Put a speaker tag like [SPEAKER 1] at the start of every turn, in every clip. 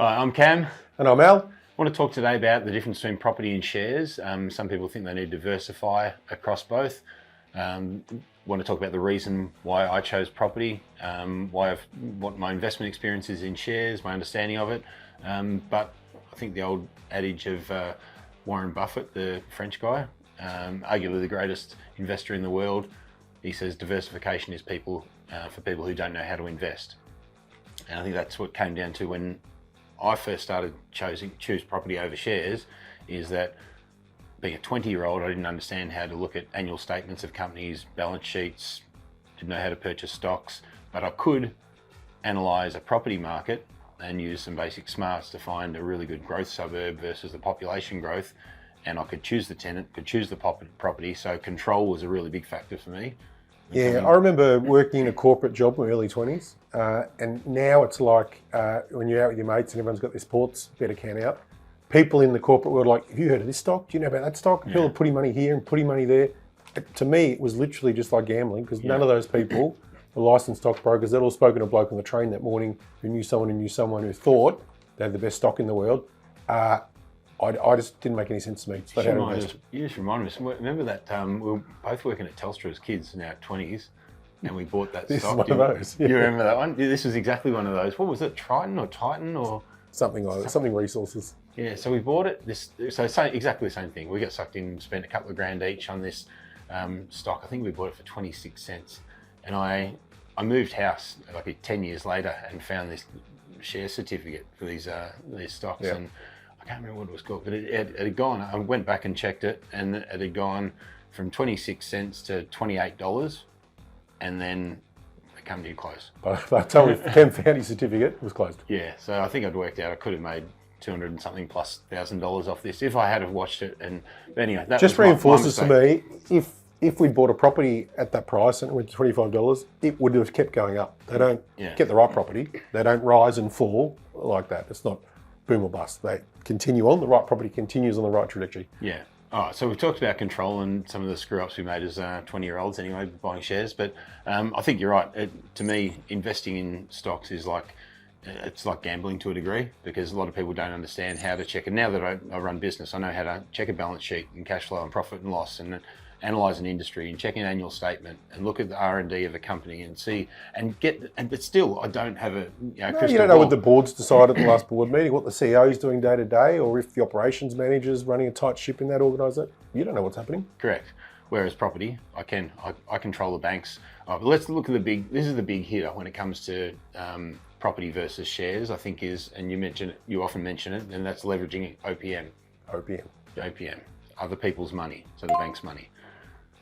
[SPEAKER 1] Hi, I'm Cam.
[SPEAKER 2] And I'm Al.
[SPEAKER 1] I want to talk today about the difference between property and shares. Some people think they need to diversify across both. Want to talk about the reason why I chose property, what my investment experience is in shares, my understanding of it. But I think the old adage of Warren Buffett, the French guy, arguably the greatest investor in the world, he says diversification is for people who don't know how to invest. And I think that's what came down to when I first started choose property over shares, is that being a 20-year-old, I didn't understand how to look at annual statements of companies, balance sheets, didn't know how to purchase stocks, but I could analyse a property market and use some basic smarts to find a really good growth suburb versus the population growth, and I could choose the tenant, could choose the property, so control was a really big factor for me.
[SPEAKER 2] Yeah, I remember working in a corporate job in my early 20s, and now it's like when you're out with your mates and everyone's got their sports bet account out, people in the corporate world are like, have you heard of this stock? Do you know about that stock? Yeah. People are putting money here and putting money there. To me, it was literally just like gambling, because none of those people were licensed stockbrokers. They'd all spoken to a bloke on the train that morning who knew someone who thought they had the best stock in the world. I just didn't make any sense to me.
[SPEAKER 1] You just reminded us. Remember that we were both working at Telstra as kids in our 20s, and we bought that
[SPEAKER 2] this
[SPEAKER 1] stock.
[SPEAKER 2] Is one of those.
[SPEAKER 1] You remember that one? This was exactly one of those. What was it? Triton or
[SPEAKER 2] something like that? Something resources.
[SPEAKER 1] Yeah. So we bought it. Exactly the same thing. We got sucked in, spent a couple of grand each on this stock. I think we bought it for 26 cents, and I moved house like 10 years later and found this share certificate for these stocks.
[SPEAKER 2] Yeah.
[SPEAKER 1] And I can't remember what it was called, but it had gone. I went back and checked it, and it had gone from 26 cents to $28, and then the company closed.
[SPEAKER 2] By the time Cam found his certificate, it was closed.
[SPEAKER 1] Yeah, so I think I'd worked out I could have made $200 and something plus $1,000 off this if I had have watched it. And anyway, that
[SPEAKER 2] just
[SPEAKER 1] was
[SPEAKER 2] reinforces to me, if we'd bought a property at that price and it went to $25, it would have kept going up. They don't get the right property. They don't rise and fall like that. It's not boom or bust. They continue on. The right property continues on the right trajectory.
[SPEAKER 1] Yeah. All right. So we've talked about control and some of the screw-ups we made as 20-year-olds anyway, buying shares. But I think you're right. To me, investing in stocks is like gambling to a degree, because a lot of people don't understand how to check. And now that I run business, I know how to check a balance sheet and cash flow and profit and loss, and analyze an industry and check an annual statement and look at the R&D of a company and see but still I don't have a crystal
[SPEAKER 2] you don't know what the board's decided at the last board meeting, what the CEO is doing day to day, or if the operations manager's running a tight ship in that organisation. You don't know what's happening.
[SPEAKER 1] Correct. Whereas property, I control the banks. But let's look at this is the big hitter when it comes to property versus shares, I think and you often mention it, and that's leveraging OPM. OPM. Other people's money, so the bank's money.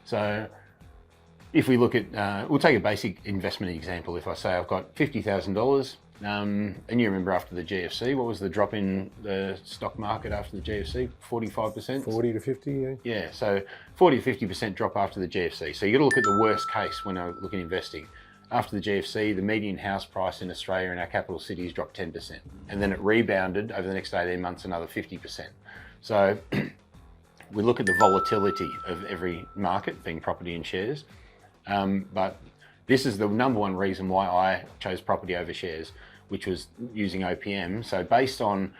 [SPEAKER 1] So if we look at, we'll take a basic investment example. If I say I've got $50,000, and you remember after the GFC, what was the drop in the stock market after the GFC? 45%?
[SPEAKER 2] 40 to 50, yeah.
[SPEAKER 1] Yeah, so 40 to 50% drop after the GFC. So you've got to look at the worst case when I look at investing. After the GFC, the median house price in Australia in our capital cities dropped 10%. And then it rebounded over the next 18 months, another 50%. So we look at the volatility of every market, being property and shares. But this is the number one reason why I chose property over shares, which was using OPM. So based on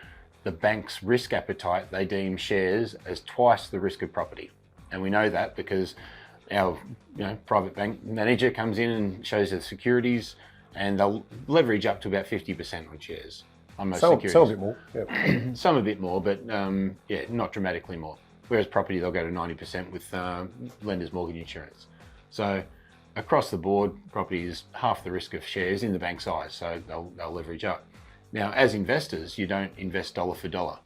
[SPEAKER 1] the bank's risk appetite, they deem shares as twice the risk of property. And we know that because our private bank manager comes in and shows the securities, and they'll leverage up to about 50% on shares. On most securities.
[SPEAKER 2] Some a bit more. Yep.
[SPEAKER 1] Some a bit more, but not dramatically more. Whereas property, they'll go to 90% with lender's mortgage insurance. So across the board, property is half the risk of shares in the bank's eyes, so they'll leverage up. Now, as investors, you don't invest dollar for dollar.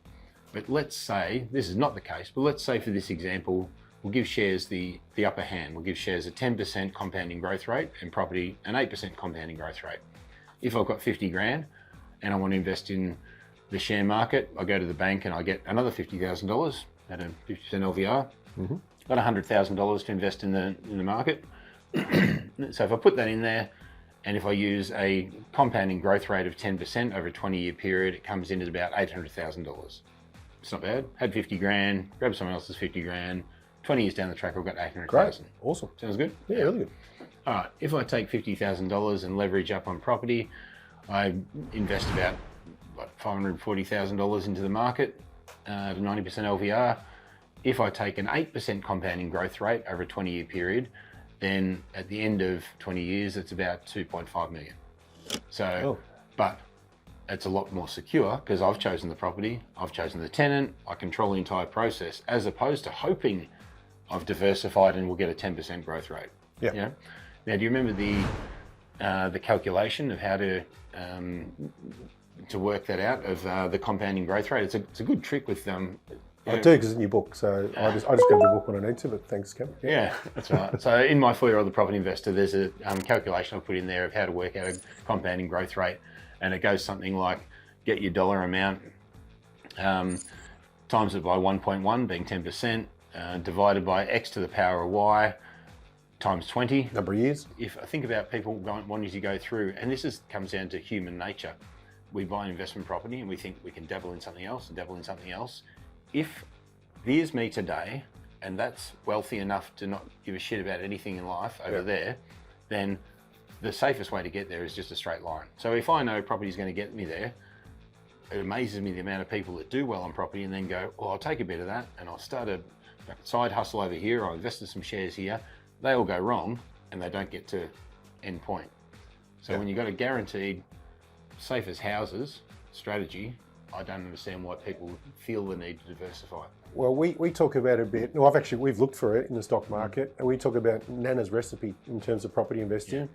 [SPEAKER 1] But let's say, this is not the case, but let's say for this example, we'll give shares the upper hand. We'll give shares a 10% compounding growth rate and property an 8% compounding growth rate. If I've got 50 grand and I want to invest in the share market, I go to the bank and I get another $50,000 at a 50% LVR.
[SPEAKER 2] Mm-hmm.
[SPEAKER 1] Got $100,000 to invest in the market. So if I put that in there, and if I use a compounding growth rate of 10% over a 20-year period, it comes in at about $800,000. It's not bad. Had 50 grand, grabbed someone else's 50 grand. 20 years down the track, I've got 800,000.
[SPEAKER 2] Great, awesome.
[SPEAKER 1] Sounds good?
[SPEAKER 2] Yeah, really good.
[SPEAKER 1] All right, if I take $50,000 and leverage up on property, I invest about $540,000 into the market, 90% LVR. If I take an 8% compounding growth rate over a 20-year period, then at the end of 20 years, it's about 2.5 million. So, but it's a lot more secure because I've chosen the property, I've chosen the tenant, I control the entire process, as opposed to hoping I've diversified and we'll get a 10% growth rate.
[SPEAKER 2] Yeah.
[SPEAKER 1] You know? Now, do you remember the calculation of how to work that out of the compounding growth rate? It's a good trick with
[SPEAKER 2] I do, because it's in your book, so I just grab the book when I need to, but thanks, Kev.
[SPEAKER 1] Yeah, that's right. So in my For Your Other Property Investor, there's a calculation I've put in there of how to work out a compounding growth rate, and it goes something like get your dollar amount, times it by 1.1, being 10%, divided by X to the power of Y, times 20.
[SPEAKER 2] Number of years.
[SPEAKER 1] If I think about people wanting to go through, and this comes down to human nature, we buy an investment property and we think we can dabble in something else and dabble in something else. If there's me today, and that's wealthy enough to not give a shit about anything in life over there, then the safest way to get there is just a straight line. So if I know property is going to get me there, it amazes me the amount of people that do well on property and then go, well, I'll take a bit of that and I'll start a side hustle over here, or I'll invest in some shares here. They all go wrong and they don't get to end point. So when you've got a guaranteed safe as houses strategy, I don't understand why people feel the need to diversify.
[SPEAKER 2] Well, we talk about it a bit. No, we've looked for it in the stock market, and we talk about Nana's recipe in terms of property investing. Yeah.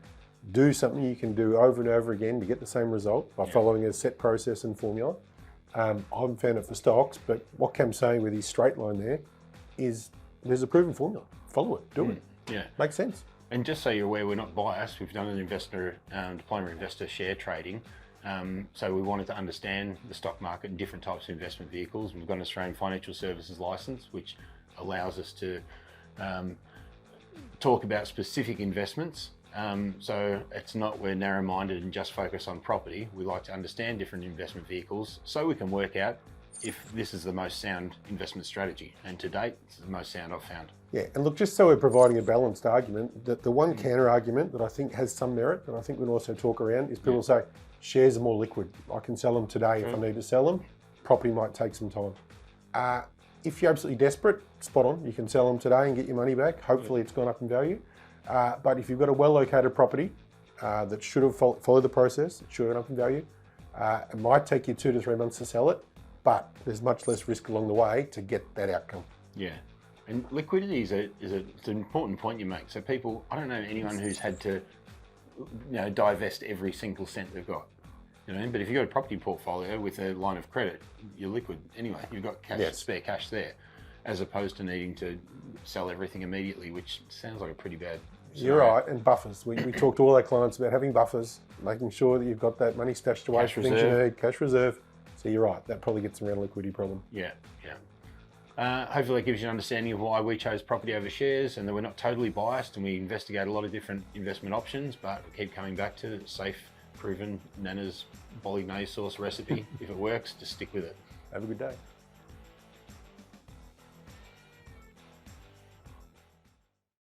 [SPEAKER 2] Do something you can do over and over again to get the same result by following a set process and formula. I haven't found it for stocks, but what Cam's saying with his straight line there is there's a proven formula. Follow it, do it.
[SPEAKER 1] Yeah,
[SPEAKER 2] makes sense.
[SPEAKER 1] And just so you're aware, we're not biased. We've done an diploma investor share trading. So we wanted to understand the stock market and different types of investment vehicles. We've got an Australian Financial Services license, which allows us to talk about specific investments. So it's not we're narrow-minded and just focus on property. We like to understand different investment vehicles so we can work out if this is the most sound investment strategy. And to date, this is the most sound I've found.
[SPEAKER 2] Yeah, and look, just so we're providing a balanced argument, that the one counter argument that I think has some merit, and I think we'll also talk around, is people say, shares are more liquid. I can sell them today if I need to sell them. Property might take some time. If you're absolutely desperate, spot on. You can sell them today and get your money back. Hopefully it's gone up in value. But if you've got a well-located property that should have followed the process, it should have gone up in value, it might take you 2 to 3 months to sell it, but there's much less risk along the way to get that outcome.
[SPEAKER 1] Yeah. And liquidity is an important point you make. So people, I don't know anyone who's had to divest every single cent they've got. But if you've got a property portfolio with a line of credit, you're liquid anyway. You've got cash, spare cash there, as opposed to needing to sell everything immediately, which sounds like a pretty bad scenario.
[SPEAKER 2] You're right, and buffers. We talk to all our clients about having buffers, making sure that you've got that money stashed away for things you need, cash reserve. So you're right, that probably gets around a liquidity problem.
[SPEAKER 1] Yeah. Hopefully that gives you an understanding of why we chose property over shares, and that we're not totally biased, and we investigate a lot of different investment options, but we keep coming back to safe, proven Nana's bolognese sauce recipe. If it works, just stick with it.
[SPEAKER 2] Have a good day.